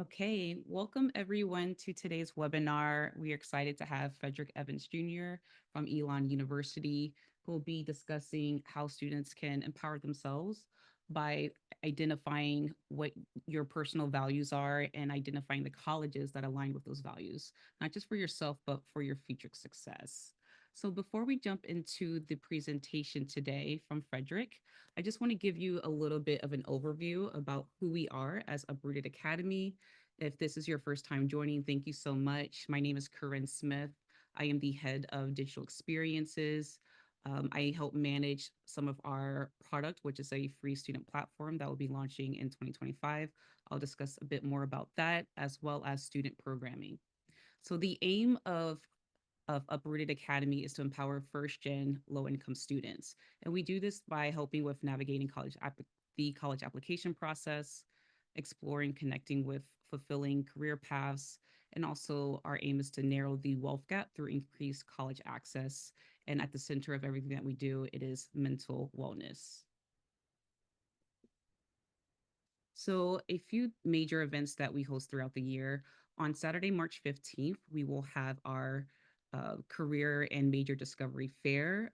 Okay, welcome everyone to today's webinar. We are excited to have Frederick Evans Jr. from Elon University, who will be discussing how students can empower themselves by identifying what your personal values are and identifying the colleges that align with those values, not just for yourself, but for your future success. So before we jump into the presentation today from Frederick, I just want to give you a little bit of an overview about who we are as Uprooted Academy. If this is your first time joining, thank you so much. My name is Corinne Smith. I am the head of digital experiences. I help manage some of our product, which is a free student platform that will be launching in 2025. I'll discuss a bit more about that, as well as student programming. So the aim of Uprooted Academy is to empower first gen low income students. And we do this by helping with navigating the college application process, exploring, connecting with fulfilling career paths. And also, our aim is to narrow the wealth gap through increased college access. And at the center of everything that we do, it is mental wellness. So, a few major events that we host throughout the year. On Saturday, March 15th, we will have our career and major discovery fair.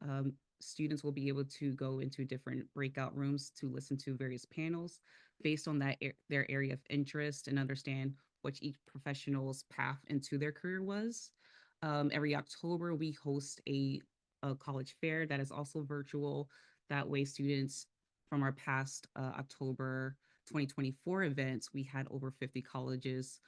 Students will be able to go into different breakout rooms to listen to various panels based on their area of interest and understand what each professional's path into their career was. Every October, we host a college fair that is also virtual. That way, students from our past October 2024 events, we had over 50 colleges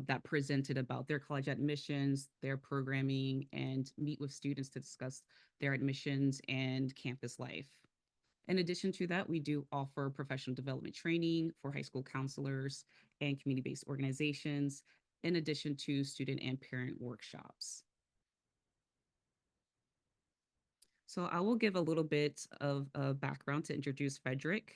that presented about their college admissions, their programming, and meet with students to discuss their admissions and campus life. In addition to that, we do offer professional development training for high school counselors and community based organizations, in addition to student and parent workshops. So I will give a little bit of a background to introduce Frederick.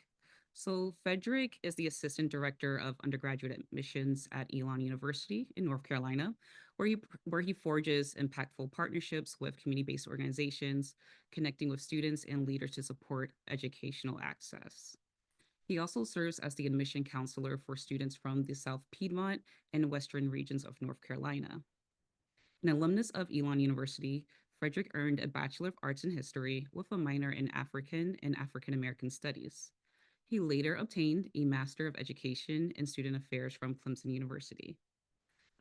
So Frederick is the Assistant Director of Undergraduate Admissions at Elon University in North Carolina, where he forges impactful partnerships with community-based organizations, connecting with students and leaders to support educational access. He also serves as the admission counselor for students from the South Piedmont and Western regions of North Carolina. An alumnus of Elon University, Frederick earned a Bachelor of Arts in History with a minor in African and African American Studies. He later obtained a Master of Education in Student Affairs from Clemson University.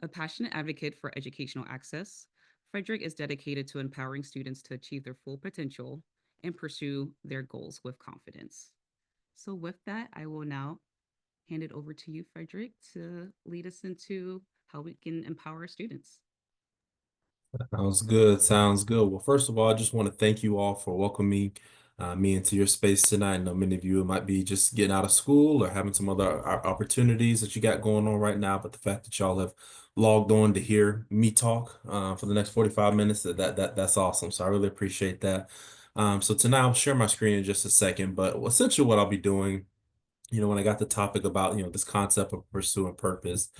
A passionate advocate for educational access, Frederick is dedicated to empowering students to achieve their full potential and pursue their goals with confidence. So, with that, I will now hand it over to you, Frederick, to lead us into how we can empower our students. Sounds good. Sounds good. Well, first of all, I just want to thank you all for welcoming me into your space tonight. I know many of you might be just getting out of school or having some other opportunities that you got going on right now, but the fact that y'all have logged on to hear me talk for the next 45 minutes, that's awesome. So I really appreciate that. So tonight I'll share my screen in just a second, but essentially what I'll be doing, when I got the topic about, this concept of pursuing purpose.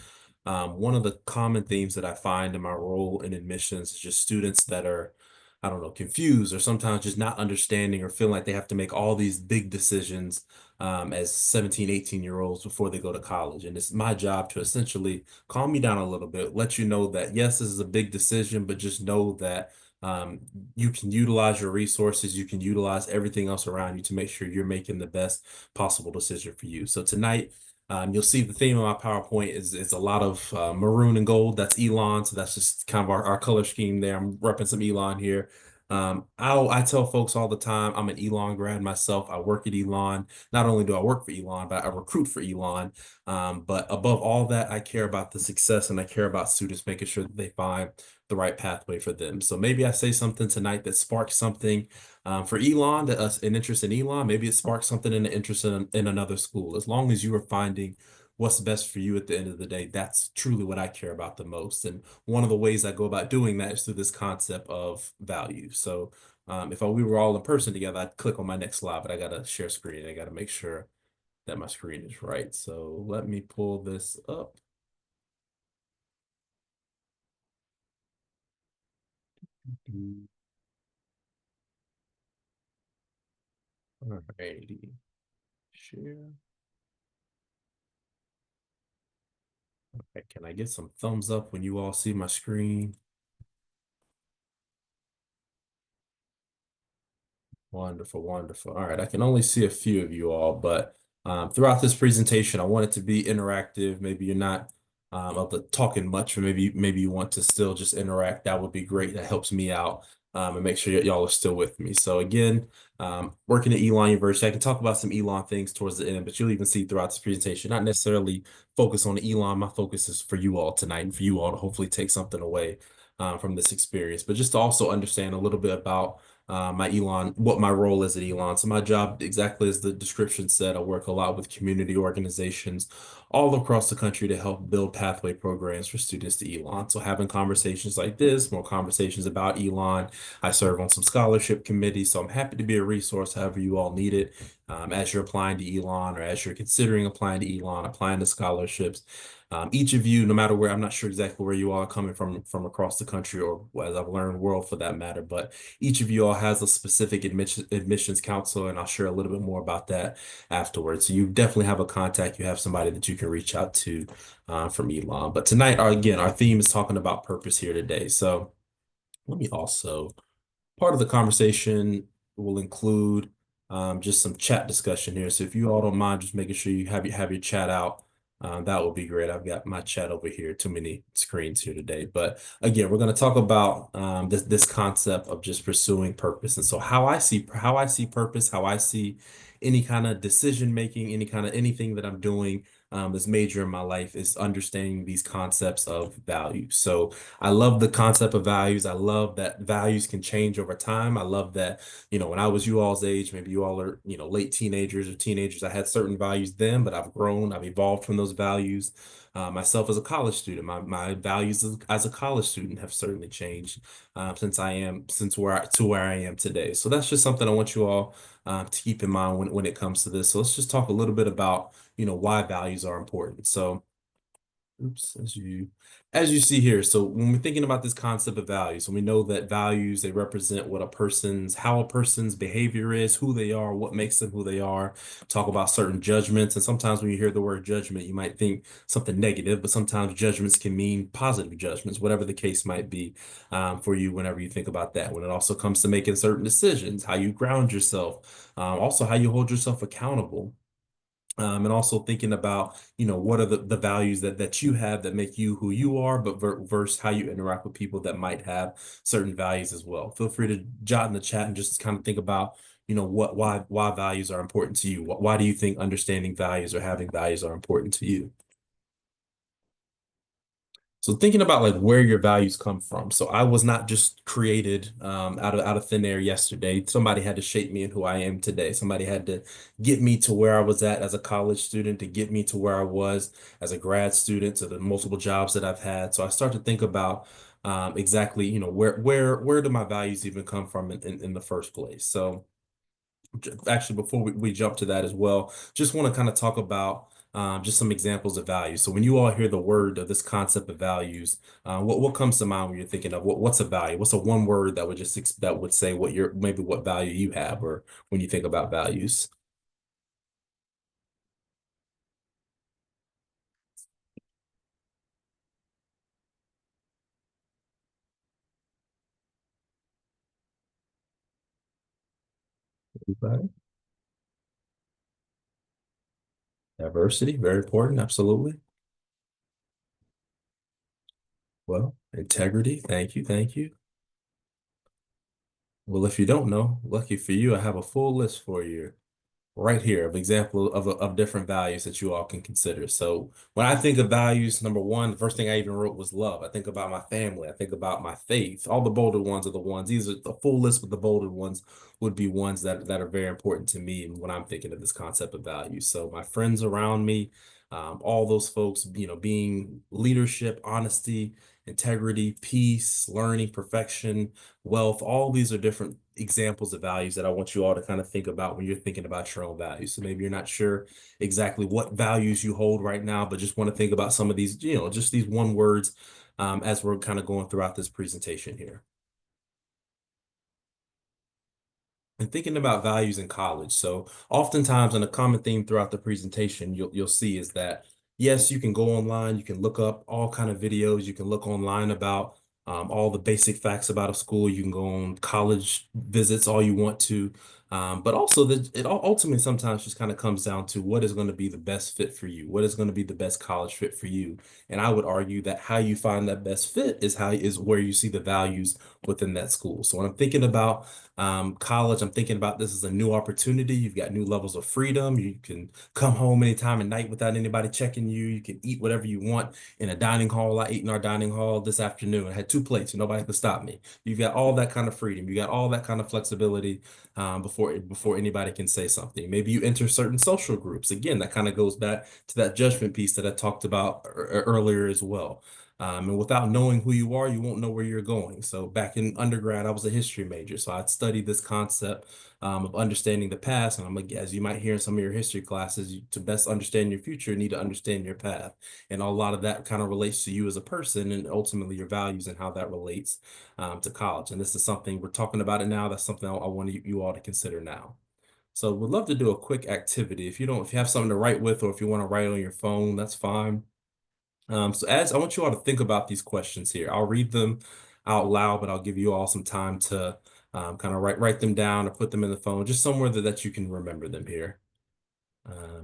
One of the common themes that I find in my role in admissions is just students that are, I don't know, confused or sometimes just not understanding or feeling like they have to make all these big decisions as 17, 18-year-olds before they go to college. And it's my job to essentially calm you down a little bit, let you know that, yes, this is a big decision, but just know that um, you can utilize your resources, you can utilize everything else around you to make sure you're making the best possible decision for you. So tonight, you'll see the theme of my PowerPoint is a lot of maroon and gold. That's Elon. So that's just kind of our color scheme there. I'm repping some Elon here. I tell folks all the time, I'm an Elon grad myself. I work at Elon. Not only do I work for Elon, but I recruit for Elon. But above all that, I care about the success and I care about students making sure that they find the right pathway for them. So maybe I say something tonight that sparks something for Elon, an interest in Elon, maybe it sparks something in an interest in another school. As long as you are finding what's best for you at the end of the day, that's truly what I care about the most. And one of the ways I go about doing that is through this concept of value. So if we were all in person together, I'd click on my next slide, but I got to share screen. I got to make sure that my screen is right. So let me pull this up. All righty. Share. Okay, can I get some thumbs up when you all see my screen? Wonderful, wonderful. All right, I can only see a few of you all, but throughout this presentation, I want it to be interactive. Maybe you're not of the talking much, or maybe you want to still just interact. That would be great. That helps me out and make sure y'all are still with me. So again, working at Elon University, I can talk about some Elon things towards the end, but you'll even see throughout this presentation, not necessarily focus on Elon. My focus is for you all tonight and for you all to hopefully take something away from this experience, but just to also understand a little bit about my Elon, what my role is at Elon. So my job, exactly as the description said, I work a lot with community organizations all across the country to help build pathway programs for students to Elon. So having conversations like this, more conversations about Elon. I serve on some scholarship committees, so I'm happy to be a resource however you all need it. As you're applying to Elon or as you're considering applying to Elon, applying to scholarships. Each of you, no matter where, I'm not sure exactly where you all are coming from across the country or as I've learned world for that matter, but each of you all has a specific admissions counselor, and I'll share a little bit more about that afterwards. So you definitely have a contact. You have somebody that you can reach out to from Elon. But tonight, again, our theme is talking about purpose here today. So let me also part of the conversation will include just some chat discussion here. So if you all don't mind, just making sure you have your chat out, that would be great. I've got my chat over here, too many screens here today. But again, we're going to talk about this concept of just pursuing purpose. And so how I see purpose, how I see any kind of decision making, any kind of anything that I'm doing that's major in my life is understanding these concepts of value. So I love the concept of values. I love that values can change over time. I love that, when I was you all's age, maybe you all are, late teenagers or teenagers, I had certain values then, but I've grown, I've evolved from those values. Myself as a college student, my values as a college student have certainly changed since where I am today. So that's just something I want you all to keep in mind when it comes to this. So let's just talk a little bit about, why values are important. So oops, as you see here, so when we're thinking about this concept of values, and we know that values, they represent how a person's behavior is, who they are, what makes them who they are, talk about certain judgments. And sometimes when you hear the word judgment, you might think something negative, but sometimes judgments can mean positive judgments, whatever the case might be for you whenever you think about that. When it also comes to making certain decisions, how you ground yourself, also how you hold yourself accountable. And also thinking about, what are the values that you have that make you who you are, but versus how you interact with people that might have certain values as well. Feel free to jot in the chat and just kind of think about, why values are important to you. Why do you think understanding values or having values are important to you? So thinking about like where your values come from. So I was not just created out of thin air yesterday. Somebody had to shape me in who I am today. Somebody had to get me to where I was at as a college student, to get me to where I was as a grad student, to the multiple jobs that I've had. So I start to think about exactly, where do my values even come from in the first place? So actually, before we jump to that as well, just want to kind of talk about just some examples of values. So when you all hear the word of this concept of values, what comes to mind when you're thinking of what's a value? What's a one word that that would say maybe what value you have, or when you think about values? Everybody? Diversity, very important, absolutely. Well, integrity, thank you, thank you. Well, if you don't know, lucky for you, I have a full list for you right here of example of different values that you all can consider. So when I think of values, number one, the first thing I even wrote was love. I think about my family. I think about my faith. All the bolded ones are the ones. These are the full list, but the bolded ones would be ones that are very important to me when I'm thinking of this concept of values. So my friends around me, all those folks, being leadership, honesty, integrity, peace, learning, perfection, wealth, all these are different examples of values that I want you all to kind of think about when you're thinking about your own values. So maybe you're not sure exactly what values you hold right now, but just want to think about some of these, just these one words as we're kind of going throughout this presentation here. And thinking about values in college. So oftentimes, and a common theme throughout the presentation, you'll see is that Yes, you can go online, you can look up all kind of videos, you can look online about all the basic facts about a school, you can go on college visits all you want to. But also ultimately sometimes just kind of comes down to what is going to be the best fit for you, what is going to be the best college fit for you. And I would argue that how you find that best fit is where you see the values within that school. So when I'm thinking about college, I'm thinking about this as a new opportunity. You've got new levels of freedom. You can come home anytime at night without anybody checking you. You can eat whatever you want in a dining hall. I ate in our dining hall this afternoon. I had two plates and nobody could stop me. You've got all that kind of freedom. You got all that kind of flexibility before anybody can say something. Maybe you enter certain social groups. Again, that kind of goes back to that judgment piece that I talked about earlier as well. And without knowing who you are, you won't know where you're going. So back in undergrad, I was a history major. So I'd studied this concept of understanding the past. And as you might hear in some of your history classes, to best understand your future, you need to understand your path. And a lot of that kind of relates to you as a person and ultimately your values and how that relates to college. And this is something we're talking about it now. That's something I want you all to consider now. So we'd love to do a quick activity. If you have something to write with, or if you want to write on your phone, that's fine. So as I want you all to think about these questions here, I'll read them out loud, but I'll give you all some time to kind of write them down or put them in the phone, just somewhere that you can remember them here.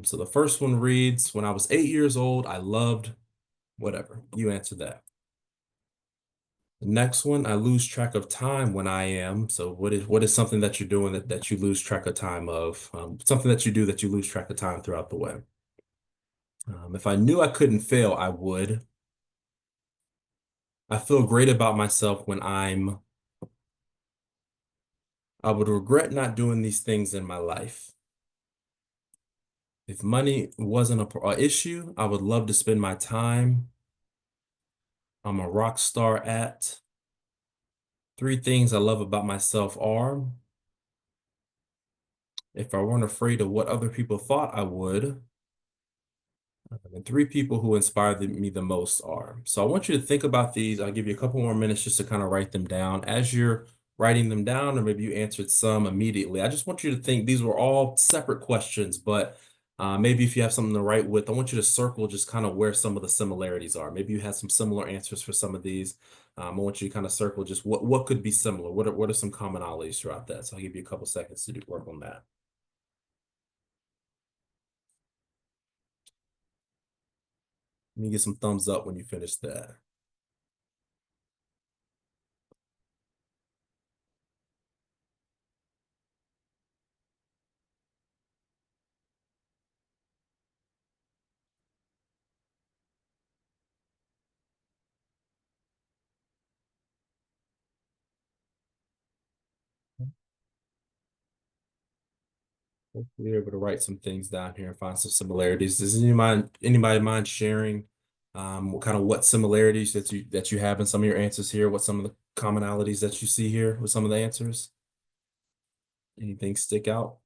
So the first one reads, when I was 8 years old, I loved whatever. You answer that. The next one, I lose track of time when I am. So what is something that you're doing that you lose track of time of? Something that you do that you lose track of time throughout the way. If I knew I couldn't fail, I would. I feel great about myself when I would regret not doing these things in my life. If money wasn't a issue, I would love to spend my time. I'm a rock star at. Three things I love about myself are, if I weren't afraid of what other people thought I would. And three people who inspired me the most are. So I want you to think about these. I'll give you a couple more minutes just to kind of write them down. As you're writing them down, or maybe you answered some immediately, I just want you to think these were all separate questions, but maybe if you have something to write with, I want you to circle just kind of where some of the similarities are. Maybe you had some similar answers for some of these. I want you to kind of circle just what could be similar. What are some commonalities throughout that? So I'll give you a couple seconds to work on that. Let me get some thumbs up when you finish that. Hopefully you're able to write some things down here and find some similarities. Does anybody mind sharing what similarities that you have in some of your answers here? What some of the commonalities that you see here with some of the answers? Anything stick out?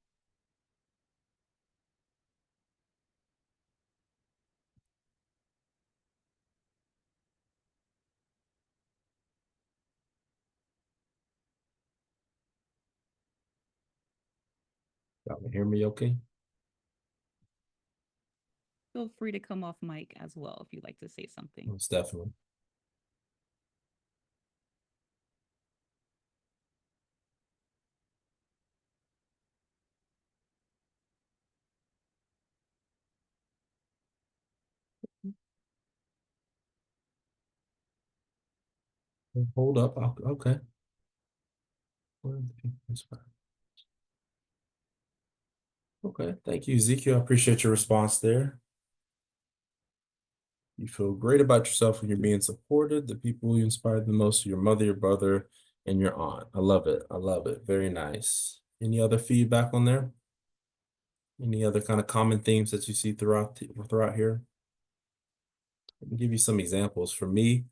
Y'all can hear me okay? Feel free to come off mic as well if you'd like to say something. Most definitely. Hold up. Okay. Okay. Thank you, Ezekiel. I appreciate your response there. You feel great about yourself when you're being supported. The people you inspired the most are your mother, your brother, and your aunt. I love it. I love it. Very nice. Any other feedback on there? Any other kind of common themes that you see throughout here? Let me give you some examples. For me,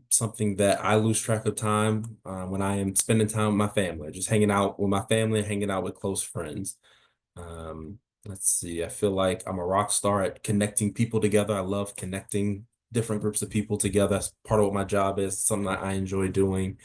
something that I lose track of time when I am spending time with my family, just hanging out with my family, hanging out with close friends. Let's see. I feel like I'm a rock star at connecting people together. I love connecting different groups of people together. That's part of what my job is, something that I enjoy doing.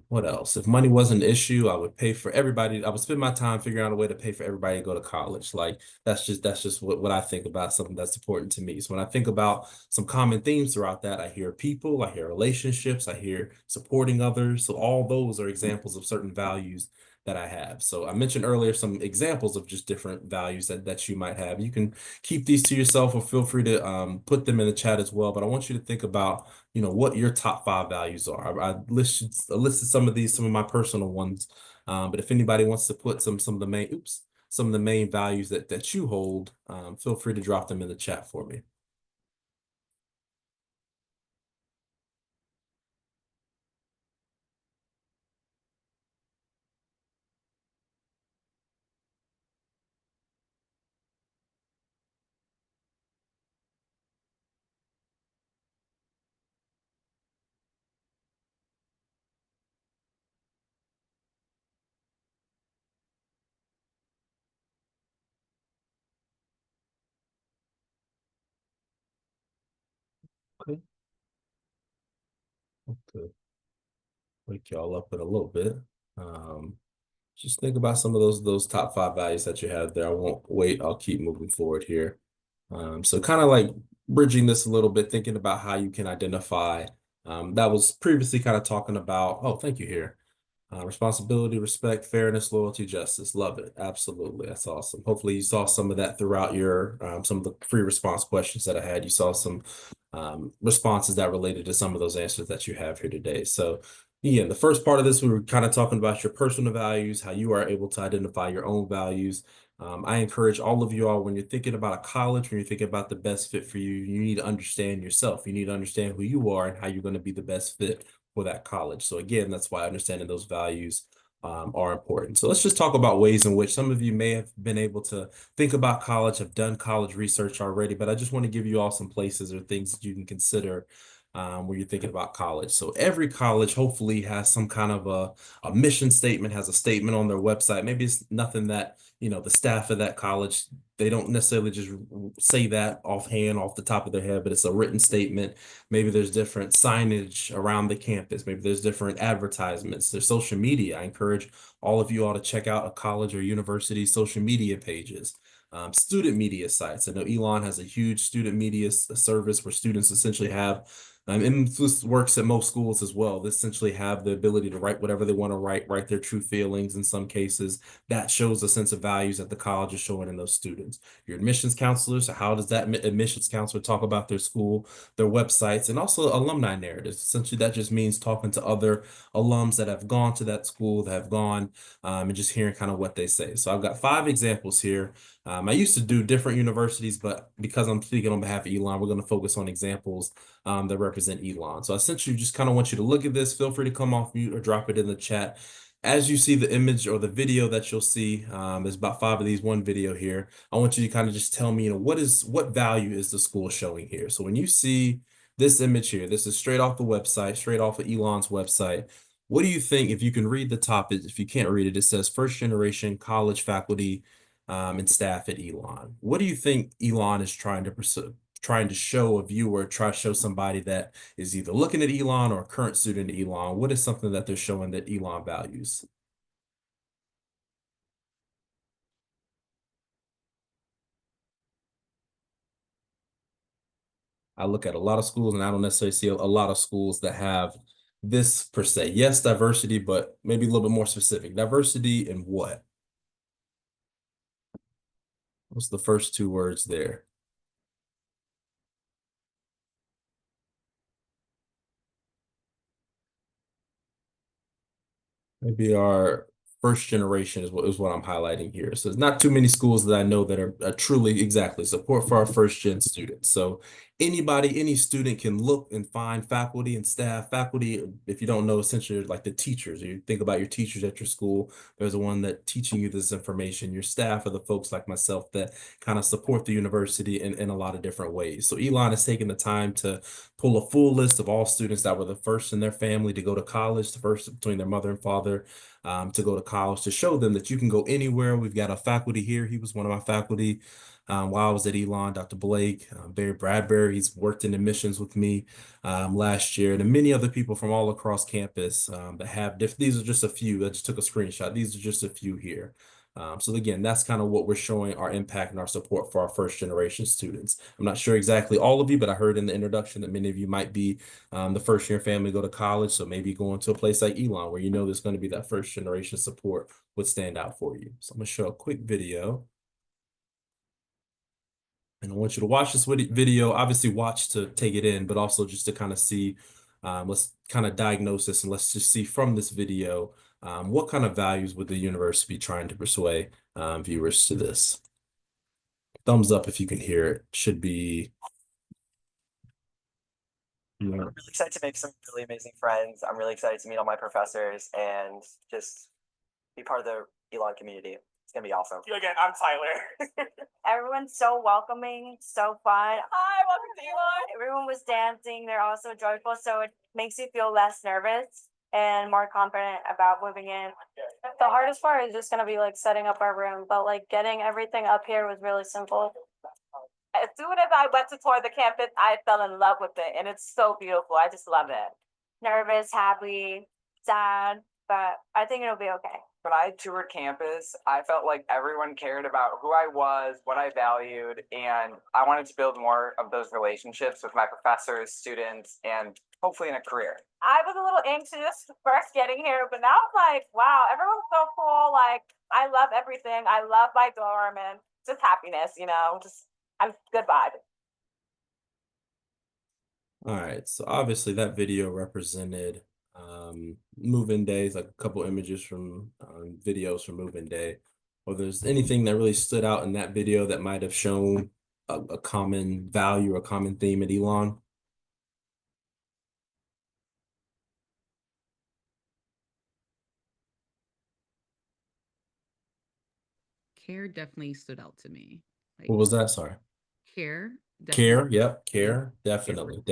What else? If money wasn't an issue, I would pay for everybody. I would spend my time figuring out a way to pay for everybody to go to college. Like that's just what I think about, something that's important to me. So when I think about some common themes throughout that, I hear people, I hear relationships, I hear supporting others. So all those are examples of certain values that I have. So I mentioned earlier some examples of just different values that you might have. You can keep these to yourself or feel free to put them in the chat as well. But I want you to think about what your top five values are. I listed some of my personal ones. But if anybody wants to put some of the main values that you hold, feel free to drop them in the chat for me. Okay. Okay. Wake y'all up in a little bit. Um, just think about some of those top five values that you have there. I won't wait. I'll keep moving forward here. So kind of like bridging this a little bit, thinking about how you can identify. That was previously kind of talking about. Oh, thank you here. Responsibility, respect, fairness, loyalty, justice. Love it. Absolutely. That's awesome. Hopefully you saw some of that throughout your some of the free response questions that I had. You saw some responses that related to some of those answers that you have here today. So yeah, the first part of this, we were kind of talking about your personal values, how you are able to identify your own values. I encourage all of you all, when you're thinking about a college, when you're thinking about the best fit for you, you need to understand yourself. You need to understand who you are and how you're going to be the best fit for that college. So again, that's why understanding those values are important. So let's just talk about ways in which some of you may have been able to think about college, have done college research already, but I just want to give you all some places or things that you can consider when you're thinking about college. So every college hopefully has some kind of a mission statement, has a statement on their website. Maybe it's nothing that, the staff of that college, they don't necessarily just say that offhand off the top of their head, but it's a written statement. Maybe there's different signage around the campus. Maybe there's different advertisements. There's social media. I encourage all of you all to check out a college or university social media pages. Student media sites. I know Elon has a huge student media service where students essentially have, and this works at most schools as well. They essentially have the ability to write whatever they want to write their true feelings in some cases. That shows a sense of values that the college is showing in those students. Your admissions counselors, so how does that admissions counselor talk about their school, their websites, and also alumni narratives? Essentially, that just means talking to other alums that have gone to that school, that have gone, and just hearing kind of what they say. So I've got 5 examples here. I used to do different universities, but because I'm speaking on behalf of Elon, we're going to focus on examples that represent Elon. So essentially, just kind of want you to look at this. Feel free to come off mute or drop it in the chat. As you see the image or the video that you'll see, there's about 5 of these, one video here. I want you to kind of just tell me, what value is the school showing here? So when you see this image here, this is straight off the website, straight off of Elon's website. What do you think, if you can read the top, if you can't read it, it says first generation college faculty and staff at Elon. What do you think Elon is trying to pursue, trying to show a viewer, try to show somebody that is either looking at Elon or a current student at Elon? What is something that they're showing that Elon values? I look at a lot of schools and I don't necessarily see a lot of schools that have this per se. Yes, diversity, but maybe a little bit more specific. Diversity in what? What's the first 2 words there? Maybe our first generation is what I'm highlighting here. So there's not too many schools that I know that are truly exactly support for our first gen students. So anybody, any student can look and find faculty and staff. Faculty, if you don't know, essentially like the teachers. You think about your teachers at your school. There's the one that teaching you this information. Your staff are the folks like myself that kind of support the university in a lot of different ways. So Elon has taken the time to pull a full list of all students that were the first in their family to go to college, the first between their mother and father, to go to college, to show them that you can go anywhere. We've got a faculty here. He was one of my faculty while I was at Elon. Dr. Blake, Barry Bradbury, he's worked in admissions with me last year, and many other people from all across campus that have these are just a few. I just took a screenshot. These are just a few here. So again, that's kind of what we're showing our impact and our support for our first generation students. I'm not sure exactly all of you, but I heard in the introduction that many of you might be the first year family go to college. So maybe going to a place like Elon where you know there's going to be that first generation support would stand out for you. So I'm going to show a quick video. And I want you to watch this video, obviously watch to take it in, but also just to kind of see, let's kind of diagnose this and let's just see from this video, what kind of values would the university be trying to persuade viewers to this? Thumbs up if you can hear it. Should be. I'm really excited to make some really amazing friends. I'm really excited to meet all my professors and just be part of the Elon community. It's gonna be awesome. You again, I'm Tyler. Everyone's so welcoming, so fun. Hi, welcome to Elon. Everyone was dancing. They're also joyful, so it makes you feel less nervous and more confident about moving in. The hardest part is just gonna be like setting up our room, but like getting everything up here was really simple. As soon as I went to tour the campus, I fell in love with it, and it's so beautiful. I just love it. Nervous, happy, sad, but I think it'll be okay. When I toured campus, I felt like everyone cared about who I was, what I valued, and I wanted to build more of those relationships with my professors, students, and hopefully in a career. I was a little anxious first getting here, but now I'm like, wow, everyone's so cool. Like, I love everything. I love my dorm and just happiness, just I'm good vibe. All right, so obviously that video represented move-in days, like a couple images from videos from move-in day. Or there's anything that really stood out in that video that might have shown a common value or a common theme at Elon? Care definitely stood out to me. What was that? Sorry. Care. Care, yep, care, definitely.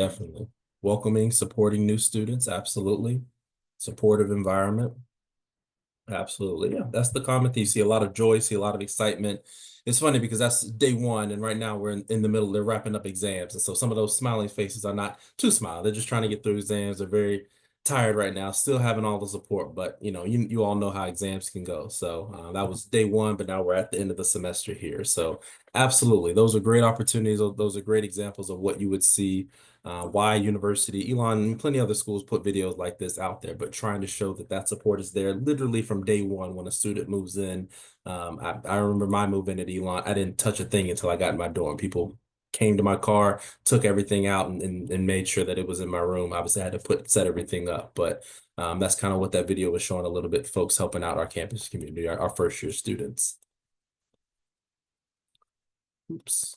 Welcoming, supporting new students, absolutely. Supportive environment. Absolutely. Yeah, that's the common thing. You see a lot of joy, see a lot of excitement. It's funny because that's day one, and right now we're in the middle, they're wrapping up exams. And so some of those smiling faces are not too smiling. They're just trying to get through exams. They're very tired right now, still having all the support, but you all know how exams can go. So that was day one, but now we're at the end of the semester here. So absolutely, those are great opportunities. Those are great examples of what you would see. Why University, Elon, and plenty of other schools put videos like this out there, but trying to show that support is there literally from day one when a student moves in. I remember my move in at Elon. I didn't touch a thing until I got in my dorm. People came to my car, took everything out and made sure that it was in my room. Obviously, I had to set everything up, but that's kind of what that video was showing a little bit, folks helping out our campus community, our first year students. Oops.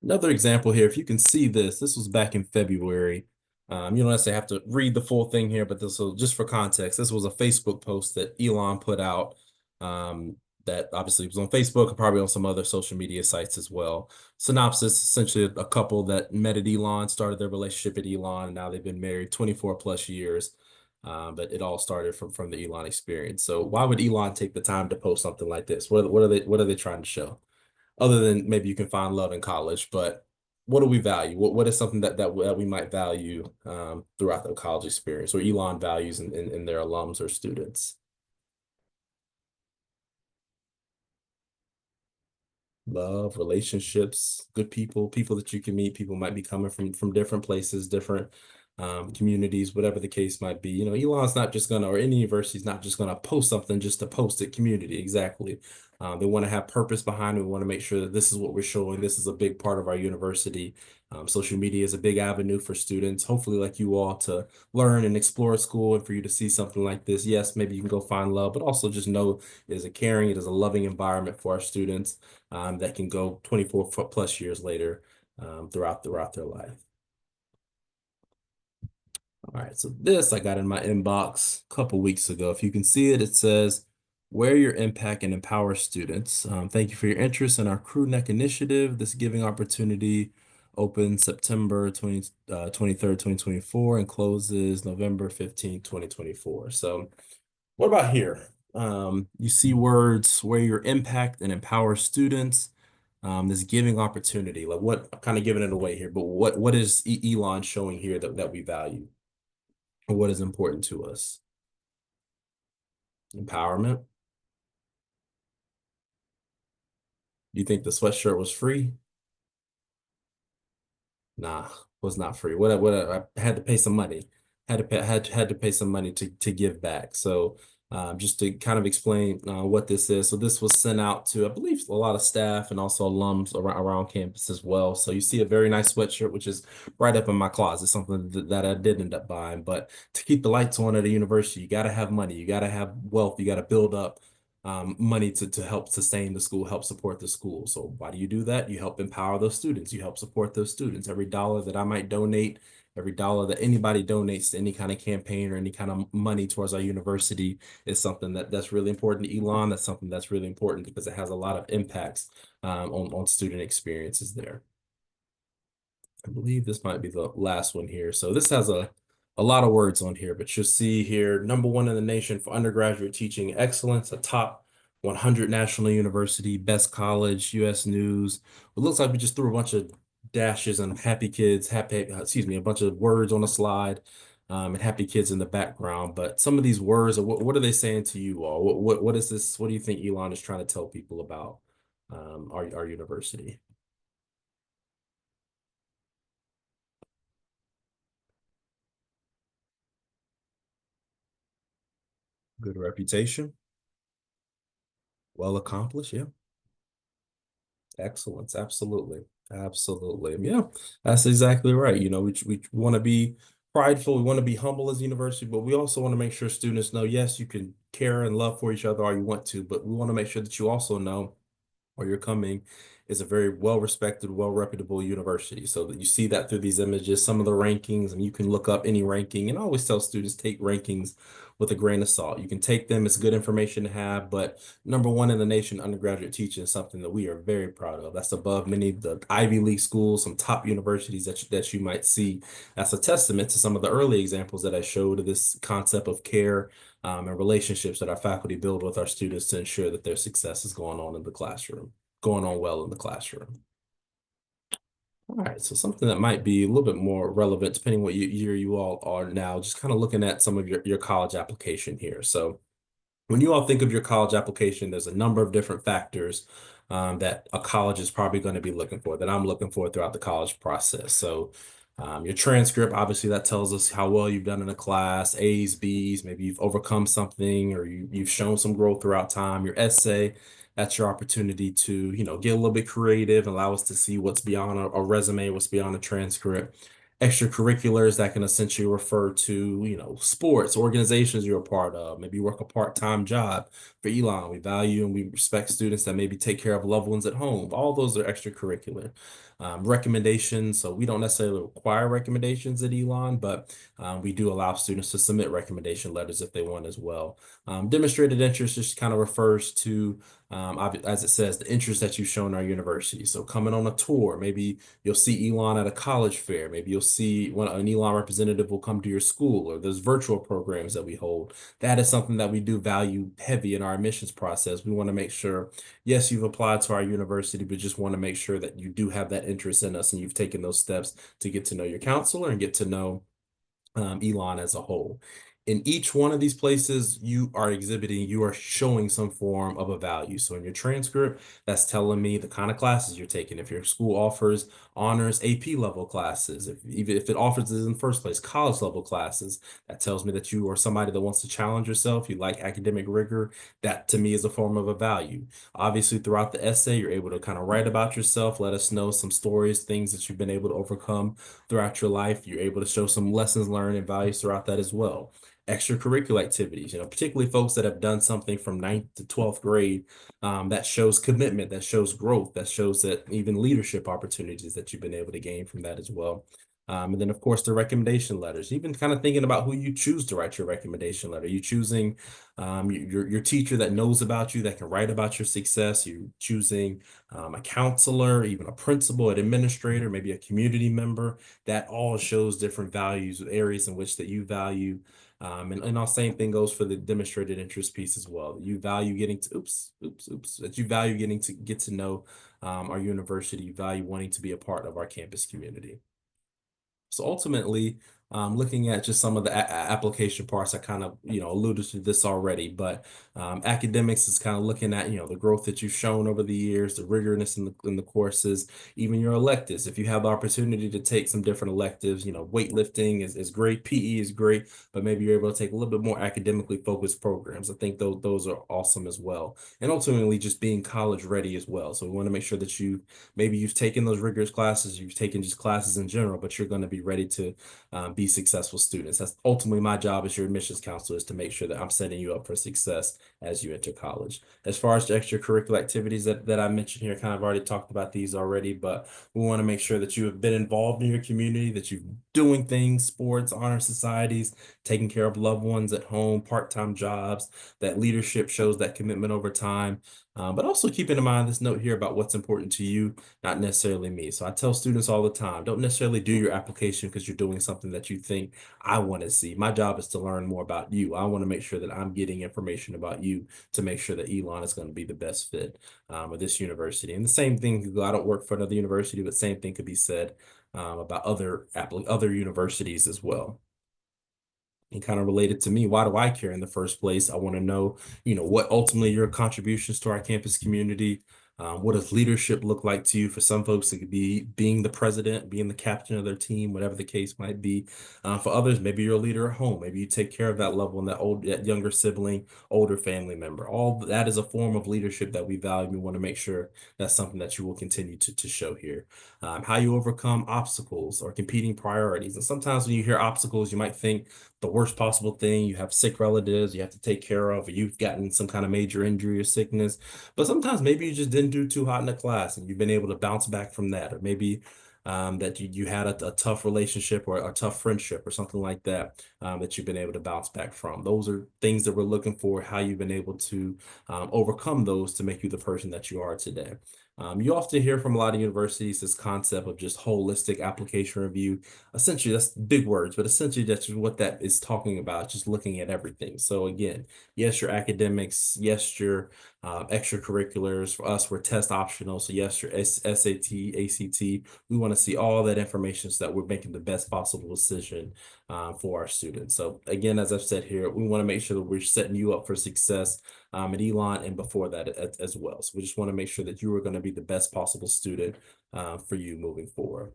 Another example here, if you can see this was back in February. You don't necessarily have to read the full thing here, but this was just for context. This was a Facebook post that Elon put out that obviously was on Facebook and probably on some other social media sites as well. Synopsis, essentially a couple that met at Elon, started their relationship at Elon, and now they've been married 24 plus years. But it all started from the Elon experience. So why would Elon take the time to post something like this? What are they trying to show? Other than maybe you can find love in college, but what do we value? What is something that we might value throughout the college experience, or Elon values in their alums or students? Love, relationships, good people that you can meet. People might be coming from different places, different communities, whatever the case might be. Elon's not just gonna, or any university's not just gonna post something just to post it. Community, exactly. They want to have purpose behind it. We want to make sure that this is what we're showing. This is a big part of our university. Social media is a big avenue for students, hopefully like you all, to learn and explore school, and for you to see something like this. Yes, maybe you can go find love, but also just know it is a caring, it is a loving environment for our students that can go 24 plus years later throughout their life. All right, so this I got in my inbox a couple weeks ago. If you can see it, it says, "Where your impact and empower students. Thank you for your interest in our Crew Neck initiative. This giving opportunity opens September 23rd, 2024, and closes November 15th, 2024. So what about here? You see words, "Where your impact and empower students." this giving opportunity. Like what, I'm kind of giving it away here, but what is Elon showing here that we value? Or what is important to us? Empowerment. You think the sweatshirt was free? Nah, was not free. I had to pay some money. Had to pay some money to give back. So just to kind of explain what this is. So this was sent out to, I believe, a lot of staff and also alums around campus as well. So you see a very nice sweatshirt, which is right up in my closet, something that I did end up buying. But to keep the lights on at a university, you got to have money, you got to have wealth, you got to build up money to help sustain the school, help support the school. So why do you do that? You help empower those students. You help support those students. Every dollar that I might donate, every dollar that anybody donates to any kind of campaign or any kind of money towards our university is something that's really important to Elon. That's something that's really important because it has a lot of impacts on student experiences there. I believe this might be the last one here. So this has a lot of words on here, but you'll see here, #1 in the nation for undergraduate teaching excellence, a top 100 national university, best college, US News. It looks like we just threw a bunch of dashes and happy kids, a bunch of words on a slide, and happy kids in the background. But some of these words, what are they saying to you all? What is this? What do you think Elon is trying to tell people about our university? Good reputation. Well accomplished, yeah. Excellence, absolutely. Absolutely. Yeah, that's exactly right. You know, we want to be prideful, we want to be humble as a university, but we also want to make sure students know, yes, you can care and love for each other all you want to, but we want to make sure that you also know where you're coming is a very well-respected, well-reputable university. So that you see that through these images, some of the rankings, and you can look up any ranking. And I always tell students, take rankings with a grain of salt. You can take them, it's good information to have, but #1 in the nation undergraduate teaching is something that we are very proud of. That's above many of the Ivy League schools, some top universities that you might see. That's a testament to some of the early examples that I showed of this concept of care and relationships that our faculty build with our students to ensure that their success is going on well in the classroom. All right, so something that might be a little bit more relevant, depending what year you all are now, just kind of looking at some of your college application here. So when you all think of your college application, there's a number of different factors that a college is probably going to be looking for, that I'm looking for throughout the college process. So your transcript, obviously, that tells us how well you've done in a class, A's, B's, maybe you've overcome something or you've shown some growth throughout time. Your essay, that's your opportunity to, get a little bit creative, allow us to see what's beyond a resume, what's beyond a transcript. Extracurriculars that can essentially refer to, sports, organizations you're a part of. Maybe you work a part-time job. For Elon, we value and we respect students that maybe take care of loved ones at home. All those are extracurricular. Recommendations. So we don't necessarily require recommendations at Elon, but we do allow students to submit recommendation letters if they want as well. Demonstrated interest just kind of refers to, as it says, the interest that you've shown our university. So coming on a tour, maybe you'll see Elon at a college fair. Maybe you'll see an Elon representative will come to your school, or there's virtual programs that we hold. That is something that we do value heavy in our admissions process. We want to make sure, yes, you've applied to our university, but just want to make sure that you do have that interest in us and you've taken those steps to get to know your counselor and get to know Elon as a whole. In each one of these places, you are showing some form of a value. So in your transcript, that's telling me the kind of classes you're taking. If your school offers honors AP level classes, even if it offers it in the first place, college level classes, that tells me that you are somebody that wants to challenge yourself. You like academic rigor. That to me is a form of a value. Obviously, throughout the essay, you're able to kind of write about yourself, let us know some stories, things that you've been able to overcome throughout your life. You're able to show some lessons learned and values throughout that as well. Extracurricular activities, particularly folks that have done something from 9th to 12th grade, that shows commitment, that shows growth, that shows that even leadership opportunities that you've been able to gain from that as well. And then, of course, the recommendation letters, even kind of thinking about who you choose to write your recommendation letter. You choosing your teacher that knows about you, that can write about your success. You're choosing a counselor, even a principal, an administrator, maybe a community member. That all shows different values, areas in which that you value And our same thing goes for the demonstrated interest piece as well. You value getting to, that you value getting to get to know our university, you value wanting to be a part of our campus community. So ultimately, looking at just some of the application parts, I kind of, alluded to this already, but academics is kind of looking at, the growth that you've shown over the years, the rigorousness in the courses, even your electives. If you have the opportunity to take some different electives, weightlifting is great, PE is great, but maybe you're able to take a little bit more academically focused programs. I think those are awesome as well. And ultimately just being college ready as well. So we want to make sure that maybe you've taken those rigorous classes, you've taken just classes in general, but you're going to be ready to be successful students. That's ultimately my job as your admissions counselor, is to make sure that I'm setting you up for success as you enter college. As far as the extracurricular activities that I mentioned here, kind of already talked about these already, but we want to make sure that you have been involved in your community, that you're doing things, sports, honor societies, taking care of loved ones at home, part-time jobs, that leadership shows that commitment over time. But also keeping in mind this note here about what's important to you, not necessarily me. So I tell students all the time, don't necessarily do your application because you're doing something that you think I want to see. My job is to learn more about you. I want to make sure that I'm getting information about you to make sure that Elon is going to be the best fit of this university. And the same thing, I don't work for another university, but same thing could be said about other universities as well. And kind of related to me, why do I care in the first place? I want to know, what ultimately your contributions to our campus community. What does leadership look like to you? For some folks, it could be being the president, being the captain of their team, whatever the case might be. For others, maybe you're a leader at home. Maybe you take care of that loved one, that younger sibling, older family member. All that is a form of leadership that we value. We want to make sure that's something that you will continue to show here. How you overcome obstacles or competing priorities. And sometimes when you hear obstacles, you might think the worst possible thing. You have sick relatives you have to take care of, or you've gotten some kind of major injury or sickness. But sometimes maybe you just didn't do too hot in a class and you've been able to bounce back from that. Or maybe that you had a tough relationship or a tough friendship or something like that that you've been able to bounce back from. Those are things that we're looking for, how you've been able to overcome those to make you the person that you are today. You often hear from a lot of universities this concept of just holistic application review. Essentially, that's big words, but essentially that's what that is talking about, just looking at everything. So again, yes, your academics, yes, your extracurriculars. For us, we're test optional. So yes, your SAT, ACT, we want to see all that information so that we're making the best possible decision for our students. So again, as I've said here, we want to make sure that we're setting you up for success at Elon and before that as well. So we just want to make sure that you are going to be the best possible student for you moving forward.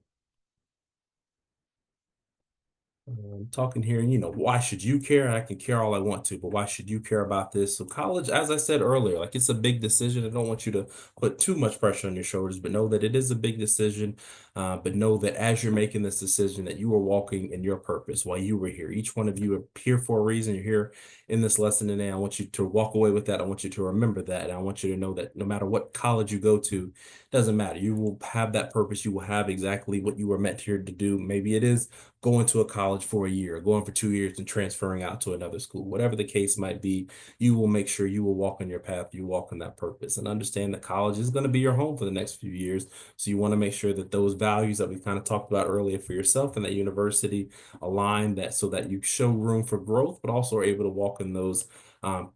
Talking here, why should you care? I can care all I want to, but why should you care about this? So college, as I said earlier, like, it's a big decision. I don't want you to put too much pressure on your shoulders, but know that it is a big decision. But know that as you're making this decision, that you are walking in your purpose while you were here. Each one of you are here for a reason. You're here in this lesson today. I want you to walk away with that. I want you to remember that. And I want you to know that no matter what college you go to, it doesn't matter. You will have that purpose. You will have exactly what you were meant here to do. Maybe it is going to a college for a year, going for 2 years and transferring out to another school. Whatever the case might be, you will make sure you will walk on your path, you walk on that purpose, and understand that college is going to be your home for the next few years. So you want to make sure that those values that we kind of talked about earlier for yourself and that university align, that so that you show room for growth, but also are able to walk in those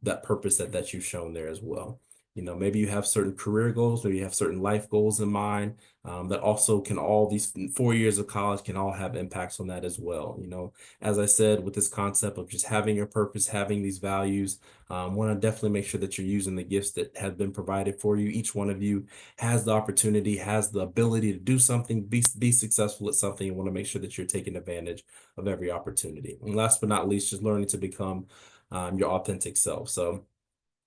that purpose that you've shown there as well. Maybe you have certain career goals, maybe you have certain life goals in mind that also can, all these 4 years of college can all have impacts on that as well. As I said, with this concept of just having your purpose, having these values, want to definitely make sure that you're using the gifts that have been provided for you. Each one of you has the opportunity, has the ability to do something, be successful at something, and want to make sure that you're taking advantage of every opportunity. And last but not least, just learning to become your authentic self. So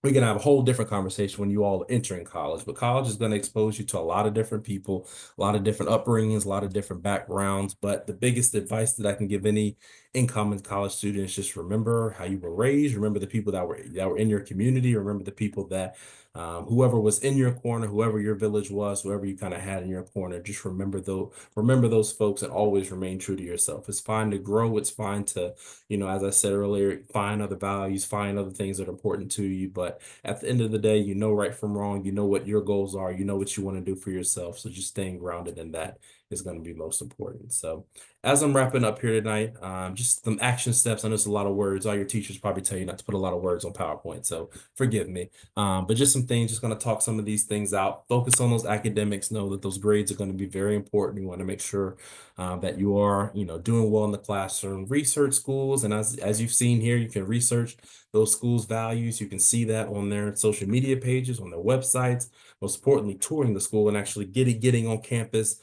we're going to have a whole different conversation when you all are entering college, but college is going to expose you to a lot of different people, a lot of different upbringings, a lot of different backgrounds. But the biggest advice that I can give any incoming college student is just remember how you were raised, remember the people that were in your community, remember the people that whoever was in your corner, whoever your village was, whoever you kind of had in your corner, just remember those folks and always remain true to yourself. It's fine to grow. It's fine to, as I said earlier, find other values, find other things that are important to you. But at the end of the day, you know right from wrong. You know what your goals are. You know what you want to do for yourself. So just staying grounded in that is going to be most important. So as I'm wrapping up here tonight, just some action steps. I know it's a lot of words. All your teachers probably tell you not to put a lot of words on PowerPoint, so forgive me. But just some things, just going to talk some of these things out. Focus on those academics. Know that those grades are going to be very important. You want to make sure that you are, doing well in the classroom. Research schools, and as you've seen here, you can research those schools' values. You can see that on their social media pages, on their websites. Most importantly, touring the school and actually getting on campus.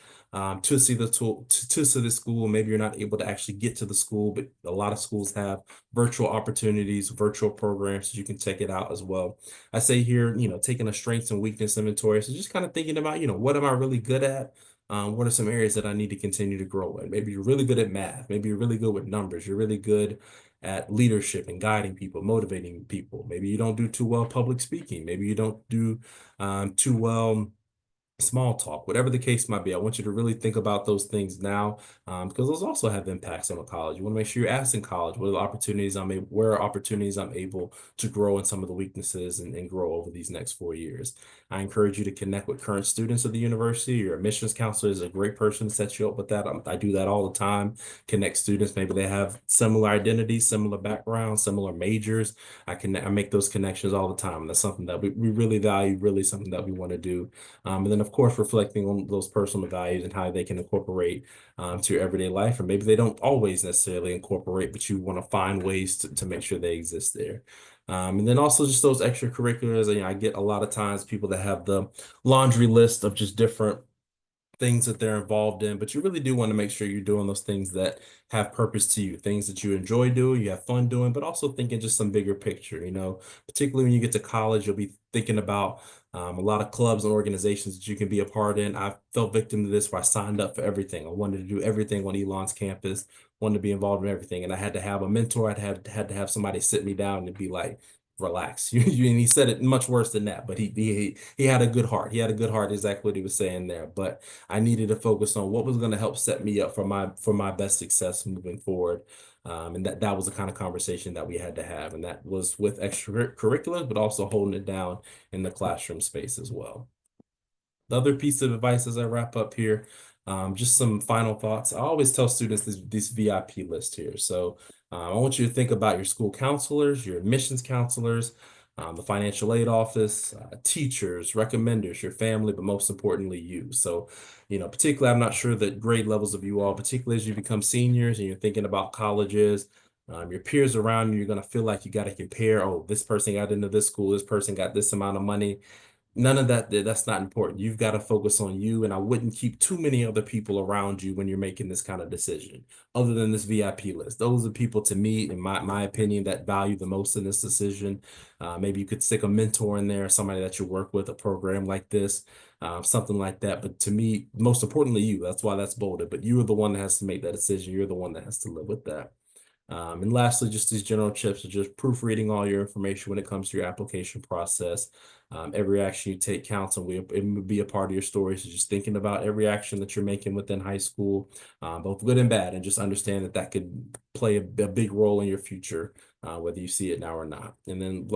To see the school. Maybe you're not able to actually get to the school, but a lot of schools have virtual opportunities, virtual programs, so you can check it out as well. I say here, taking a strengths and weakness inventory. So just kind of thinking about, what am I really good at? What are some areas that I need to continue to grow in? Maybe you're really good at math. Maybe you're really good with numbers. You're really good at leadership and guiding people, motivating people. Maybe you don't do too well public speaking. Maybe you don't do too well small talk, whatever the case might be. I want you to really think about those things now, because those also have impacts on college. You want to make sure you're asking college, where are opportunities I'm able to grow in some of the weaknesses and grow over these next 4 years. I encourage you to connect with current students of the university. Your admissions counselor is a great person to set you up with that. I do that all the time. Connect students. Maybe they have similar identities, similar backgrounds, similar majors. I make those connections all the time. That's something that we really value, really something that we want to do. And then, of course, reflecting on those personal values and how they can incorporate to your everyday life. Or maybe they don't always necessarily incorporate, but you want to find ways to make sure they exist there. And then also just those extracurriculars. I get a lot of times people that have the laundry list of just different things that they're involved in, but you really do want to make sure you're doing those things that have purpose to you, things that you enjoy doing, you have fun doing, but also thinking just some bigger picture, particularly when you get to college, you'll be thinking about a lot of clubs and organizations that you can be a part in. I fell victim to this where I signed up for everything. I wanted to do everything on Elon's campus, wanted to be involved in everything. And I had to have a mentor. Had to have somebody sit me down and be like, relax. And he said it much worse than that, but he had a good heart. He had a good heart, exactly what he was saying there. But I needed to focus on what was going to help set me up for my best success moving forward. And that was the kind of conversation that we had to have. And that was with extracurriculars, but also holding it down in the classroom space as well. The other piece of advice as I wrap up here, just some final thoughts. I always tell students this VIP list here. So I want you to think about your school counselors, your admissions counselors, the financial aid office, teachers, recommenders, your family, but most importantly, you. So, particularly, I'm not sure that grade levels of you all, particularly as you become seniors and you're thinking about colleges, your peers around you, you're going to feel like you got to compare. Oh, this person got into this school, this person got this amount of money. None of that's not important. You've got to focus on you, and I wouldn't keep too many other people around you when you're making this kind of decision, other than this VIP list. Those are people, to me, in my opinion, that value the most in this decision. Maybe you could stick a mentor in there, somebody that you work with, a program like this, something like that. But to me, most importantly, you. That's why that's bolded. But you're the one that has to make that decision. You're the one that has to live with that. And lastly, just these general tips of just proofreading all your information when it comes to your application process. Every action you take counts, and it will be a part of your story. So just thinking about every action that you're making within high school, both good and bad, and just understand that could play a big role in your future, whether you see it now or not. And then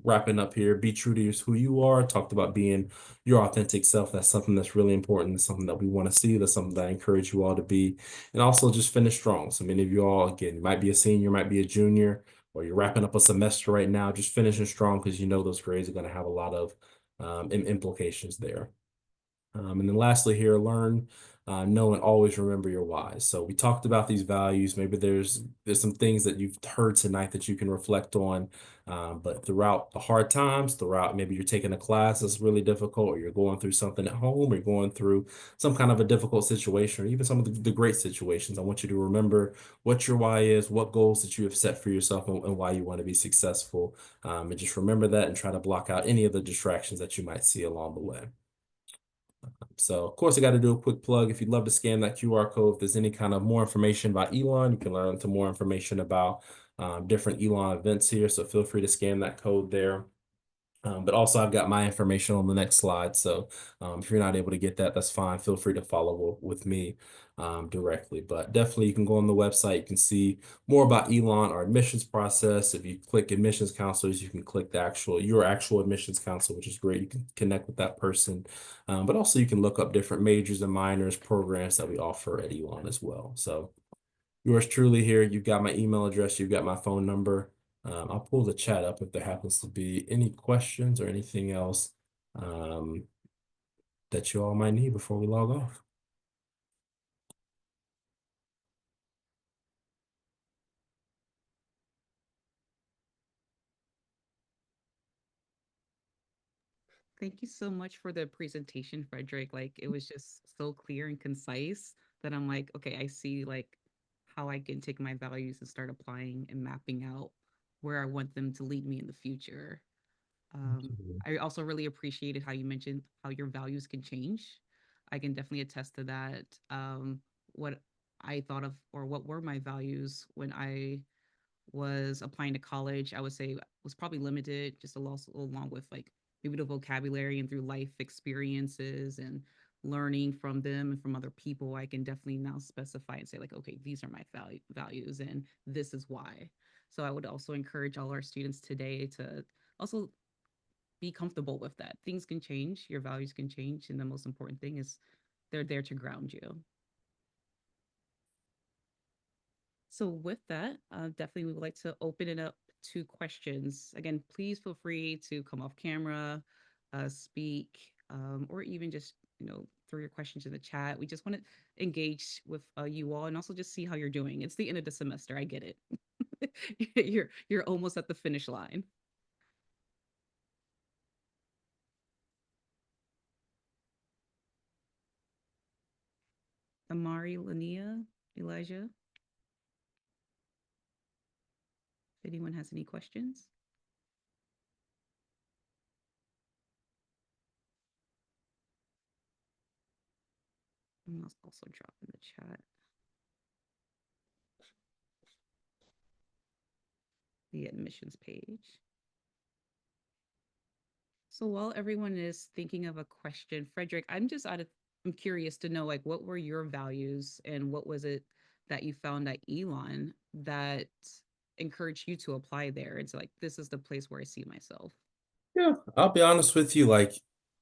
wrapping up here, be true to who you are. Talked about being your authentic self. That's something that's really important. It's something that we want to see. That's something that I encourage you all to be. And also just finish strong. So many of you all, again, you might be a senior, might be a junior, or you're wrapping up a semester right now, just finishing strong, because those grades are going to have a lot of implications there. And then lastly here, learn, know, and always remember your whys. So we talked about these values. Maybe there's some things that you've heard tonight that you can reflect on. But throughout the hard times, maybe you're taking a class that's really difficult, or you're going through something at home, or you're going through some kind of a difficult situation, or even some of the great situations, I want you to remember what your why is, what goals that you have set for yourself, and why you want to be successful. And just remember that and try to block out any of the distractions that you might see along the way. So, of course, I got to do a quick plug. If you'd love to scan that QR code, if there's any kind of more information about Elon, you can learn more information about different Elon events here. So feel free to scan that code there. But also I've got my information on the next slide. So if you're not able to get that, that's fine. Feel free to follow with me directly. But definitely you can go on the website. You can see more about Elon, our admissions process. If you click admissions counselors, you can click your actual admissions counselor, which is great. You can connect with that person. But also you can look up different majors and minors programs that we offer at Elon as well. So yours truly here. You've got my email address. You've got my phone number. I'll pull the chat up if there happens to be any questions or anything else that you all might need before we log off. Thank you so much for the presentation, Frederick. Like it was just so clear and concise that I'm like, okay, I see like how I can take my values and start applying and mapping out where I want them to lead me in the future. I also really appreciated how you mentioned how your values can change. I can definitely attest to that. What I thought of or what were my values when I was applying to college, I would say was probably limited, just along with like maybe the vocabulary and through life experiences and learning from them and from other people. I can definitely now specify and say like, okay, these are my values and this is why. So I would also encourage all our students today to also be comfortable with that. Things can change, your values can change, and the most important thing is they're there to ground you. So with that, definitely we would like to open it up to questions. Again, please feel free to come off camera, speak, or even just, throw your questions in the chat. We just want to engage with you all and also just see how you're doing. It's the end of the semester. I get it. You're almost at the finish line. Amari, Lania, Elijah. If anyone has any questions. And I'll also drop in the chat the admissions page. So while everyone is thinking of a question, Frederick, I'm curious to know, like, what were your values and what was it that you found at Elon that encouraged you to apply there? It's like, this is the place where I see myself. Yeah, I'll be honest with you. Like,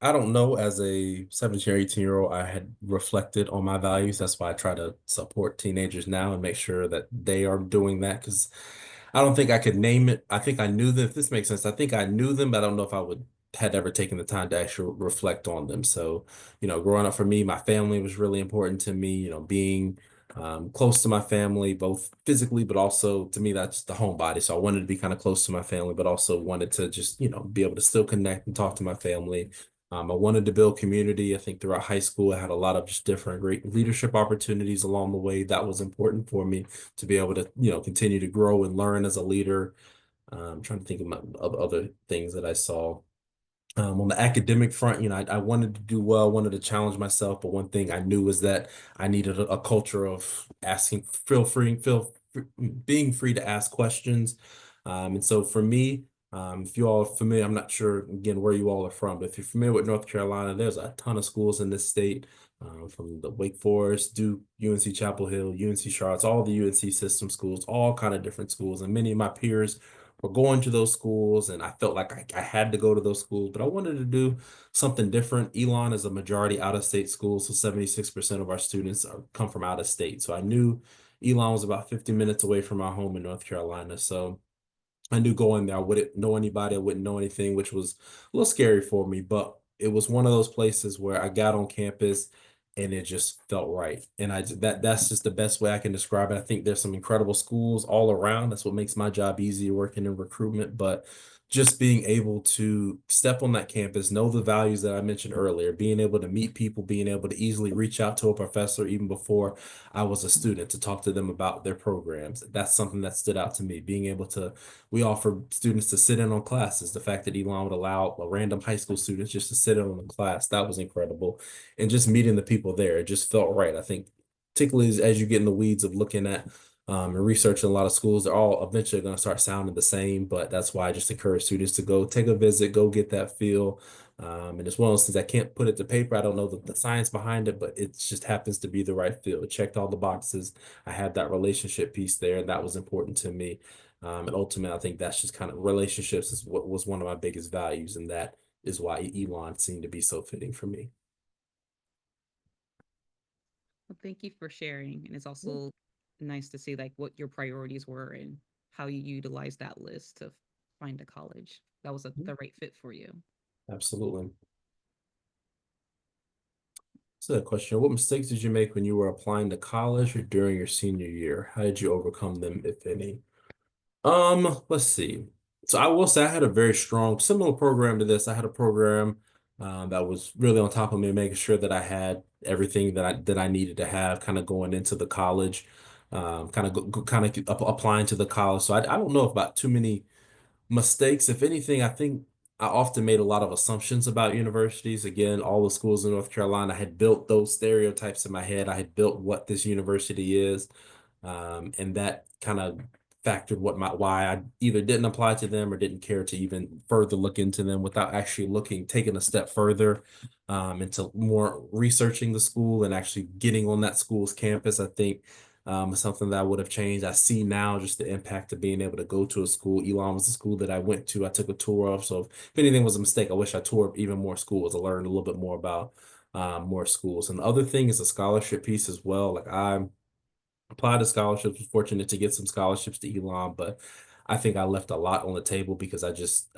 I don't know, as a 17 or 18-year-old, I had reflected on my values. That's why I try to support teenagers now and make sure that they are doing that because I don't think I could name it. I think I knew them, if this makes sense. I think I knew them, but I don't know if I had ever taken the time to actually reflect on them. So, growing up for me, my family was really important to me, being close to my family, both physically, but also to me, that's the homebody. So I wanted to be kind of close to my family, but also wanted to just, be able to still connect and talk to my family. I wanted to build community. I think throughout high school, I had a lot of just different great leadership opportunities along the way. That was important for me to be able to, continue to grow and learn as a leader. I'm trying to think of other things that I saw. On the academic front, I wanted to do well, wanted to challenge myself, but one thing I knew was that I needed a culture of being free to ask questions. And so for me, if you all are familiar, I'm not sure again where you all are from, but if you're familiar with North Carolina, there's a ton of schools in this state, from the Wake Forest, Duke, UNC Chapel Hill, UNC Charlotte, all the UNC system schools, all kind of different schools, and many of my peers were going to those schools, and I felt like I had to go to those schools, but I wanted to do something different. Elon is a majority out-of-state school, so 76% of our students come from out of state. So I knew Elon was about 50 minutes away from our home in North Carolina. So I knew going there, I wouldn't know anybody, I wouldn't know anything, which was a little scary for me, but it was one of those places where I got on campus and it just felt right. And that's just the best way I can describe it. I think there's some incredible schools all around. That's what makes my job easy working in recruitment, but just being able to step on that campus, know the values that I mentioned earlier, being able to meet people, being able to easily reach out to a professor even before I was a student to talk to them about their programs. That's something that stood out to me. Being able to, we offer students to sit in on classes. The fact that Elon would allow a random high school students just to sit in on a class, that was incredible. And just meeting the people there, it just felt right. I think particularly as you get in the weeds of looking at and researching a lot of schools, they're all eventually going to start sounding the same. But that's why I just encourage students to go take a visit, go get that feel. And it's one of those things I can't put it to paper. I don't know the science behind it, but it just happens to be the right feel. It checked all the boxes. I had that relationship piece there, and that was important to me. And ultimately, I think that's just kind of relationships is what was one of my biggest values, and that is why Elon seemed to be so fitting for me. Well, thank you for sharing. And it's also nice to see like what your priorities were and how you utilized that list to find a college that was the right fit for you. Absolutely. So, a question: what mistakes did you make when you were applying to college or during your senior year? How did you overcome them, if any? Let's see. So I will say I had a very strong, similar program to this. I had a program that was really on top of me, making sure that I had everything that I needed to have, kind of going into the college, kind of applying to the college. So I don't know about too many mistakes. If anything, I think I often made a lot of assumptions about universities. Again, all the schools in North Carolina, I had built those stereotypes in my head. I had built what this university is. And that kind of factored why I either didn't apply to them or didn't care to even further look into them without actually taking a step further into more researching the school and actually getting on that school's campus. I think is something that I would have changed. I see now just the impact of being able to go to a school. Elon was the school that I went to. I took a tour of. So if anything was a mistake, I wish I toured even more schools. I learned a little bit more about more schools. And the other thing is a scholarship piece as well. Like I applied to scholarships, was fortunate to get some scholarships to Elon, but I think I left a lot on the table because I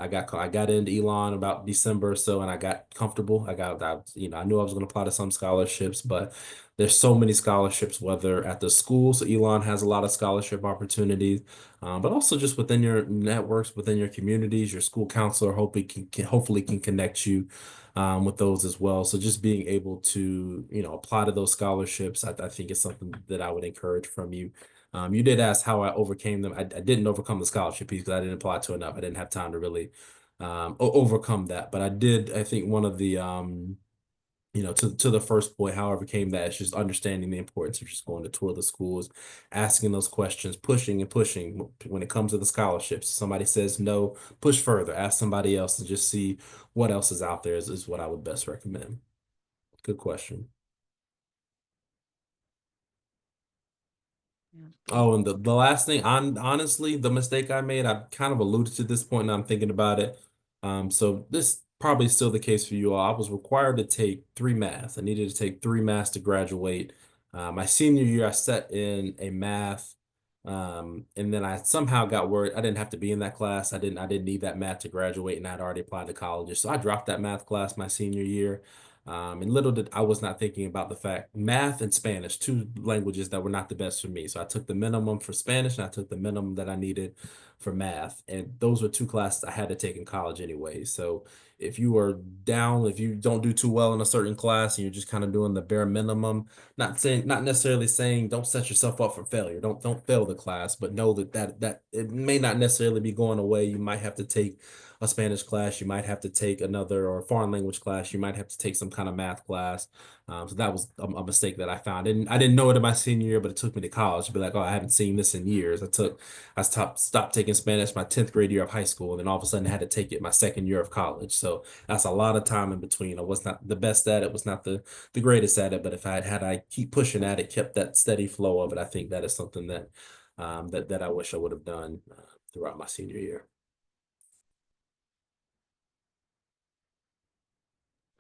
got into Elon about December or so, and I got comfortable. I knew I was going to apply to some scholarships, but there's so many scholarships, whether at the school. So Elon has a lot of scholarship opportunities, but also just within your networks, within your communities. Your school counselor hopefully can connect you with those as well. So just being able to, apply to those scholarships, I think is something that I would encourage from you. You did ask how I overcame them. I didn't overcome the scholarship piece because I didn't apply to enough. I didn't have time to really overcome that. But I think one of the, to the first point, how I overcame that is just understanding the importance of just going to tour the schools, asking those questions, pushing and pushing when it comes to the scholarships. Somebody says no, push further, ask somebody else and just see what else is out there is what I would best recommend. Good question. Yeah. Oh, and the last thing, honestly, the mistake I made, I kind of alluded to this point, and I'm thinking about it. So this probably still the case for you all. I was required to take 3 math. I needed to take 3 maths to graduate. My senior year, I set in a math, and then I somehow got word I didn't have to be in that class. I didn't need that math to graduate, and I'd already applied to colleges. So I dropped that math class my senior year. And little did I was not thinking about the fact math and Spanish, two languages that were not the best for me. So I took the minimum for Spanish and I took the minimum that I needed for math. And those were 2 classes I had to take in college anyway. So if you are down, if you don't do too well in a certain class and you're just kind of doing the bare minimum, not necessarily saying don't set yourself up for failure. Don't fail the class, but know that it may not necessarily be going away. You might have to take a Spanish class, you might have to take another or a foreign language class, you might have to take some kind of math class. So that was a mistake that I found. And I didn't know it in my senior year, but it took me to college to be like, oh, I haven't seen this in years. Stopped taking Spanish my 10th grade year of high school, and then all of a sudden I had to take it my second year of college. So that's a lot of time in between. I was not the best at it, was not the greatest at it, but if I keep pushing at it, kept that steady flow of it, I think that is something that that I wish I would have done throughout my senior year.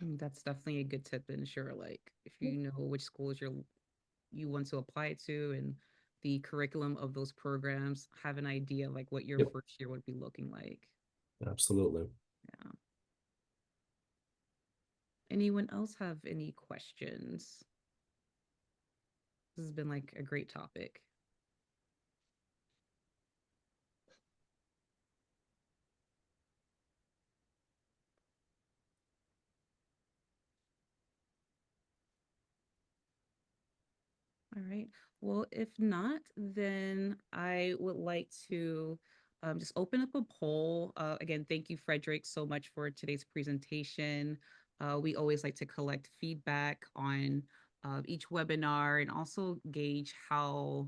That's definitely a good tip to ensure, like, if you know which schools you want to apply to and the curriculum of those programs, have an idea like what your Yep, first year would be looking like. absolutely. Yeah. Anyone else have any questions? This has been like a great topic. All right. Well, if not, then I would like to just open up a poll. Again, thank you, Frederick, so much for today's presentation. We always like to collect feedback on each webinar and also gauge how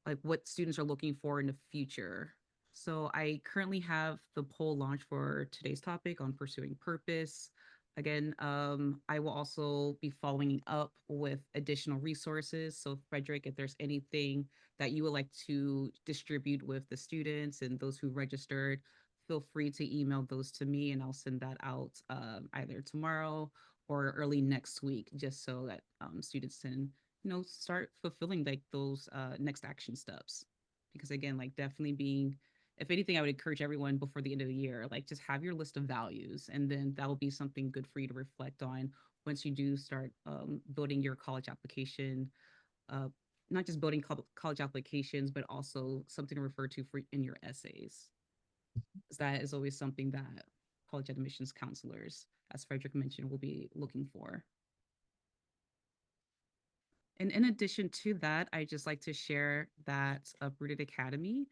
like what students are looking for in the future. So I currently have the poll launch for today's topic on pursuing purpose. Again, I will also be following up with additional resources. So Frederick, if there's anything that you would like to distribute with the students and those who registered, feel free to email those to me and I'll send that out either tomorrow or early next week, just so that students can, start fulfilling like those next action steps. Because again, like definitely being, if anything, I would encourage everyone before the end of the year, like just have your list of values, and then that will be something good for you to reflect on once you do start building your college application. Uh, Not just building college applications, but also something to refer to for in your essays. 'Cause that is always something that college admissions counselors, as Frederick mentioned, will be looking for. And in addition to that, I just like to share that Uprooted Academy,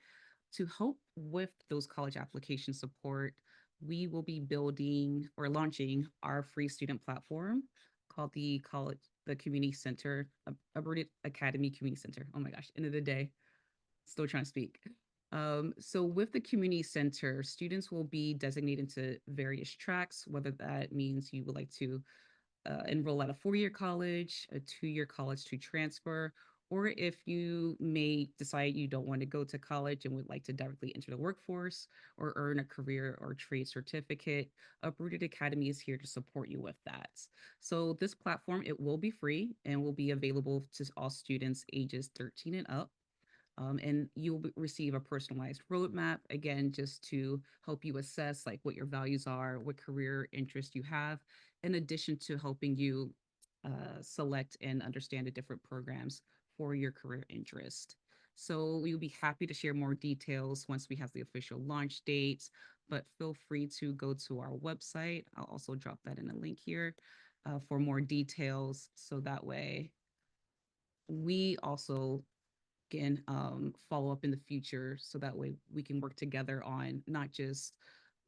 to help with those college application support, we will be building or launching our free student platform called the Community Center, Uprooted Academy Community Center. Oh my gosh, end of the day, still trying to speak. So with the community center, students will be designated into various tracks, whether that means you would like to enroll at a 4-year college, a 2-year college to transfer, or if you may decide you don't want to go to college and would like to directly enter the workforce or earn a career or trade certificate, Uprooted Academy is here to support you with that. So this platform, it will be free and will be available to all students ages 13 and up. And you'll receive a personalized roadmap, again, just to help you assess like what your values are, what career interest you have, in addition to helping you select and understand the different programs for your career interest. So we'll be happy to share more details once we have the official launch dates, but feel free to go to our website. I'll also drop that in a link here for more details. So that way we also can follow up in the future, so that way we can work together on not just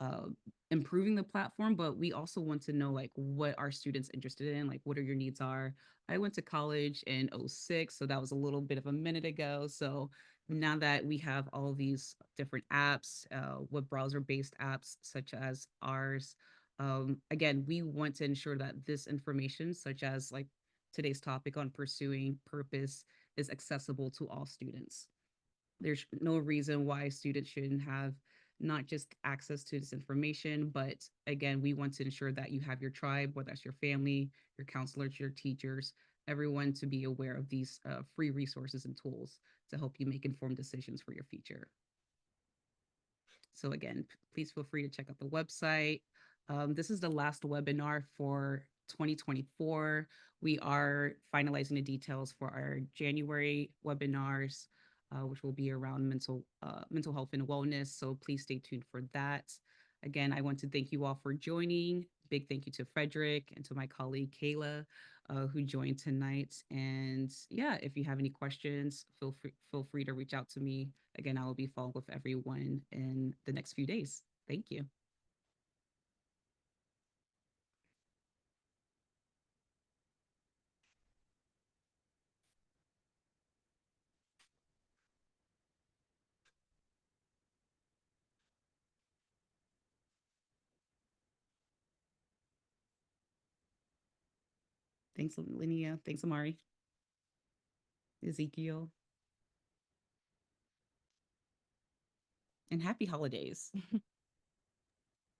uh, improving the platform, but we also want to know like what our students interested in, like what are your needs are. I went to college in '06, so that was a little bit of a minute ago. So now that we have all these different apps, web browser based apps such as ours, again, we want to ensure that this information, such as like today's topic on pursuing purpose, is accessible to all students. There's no reason why students shouldn't have not just access to this information, but again, we want to ensure that you have your tribe, whether that's your family, your counselors, your teachers, everyone to be aware of these free resources and tools to help you make informed decisions for your future. So again, please feel free to check out the website. This is the last webinar for 2024. We are finalizing the details for our January webinars, which will be around mental health and wellness. So please stay tuned for that. Again, I want to thank you all for joining. Big thank you to Frederick and to my colleague Kayla, who joined tonight. And yeah, if you have any questions, feel free to reach out to me. Again, I will be following with everyone in the next few days. Thank you. Thanks, Linnea. Thanks, Amari. Ezekiel. And happy holidays.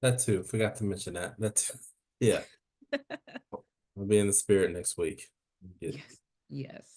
That too. Forgot to mention that. That too. Yeah. I'll be in the spirit next week. Good. Yes. Yes.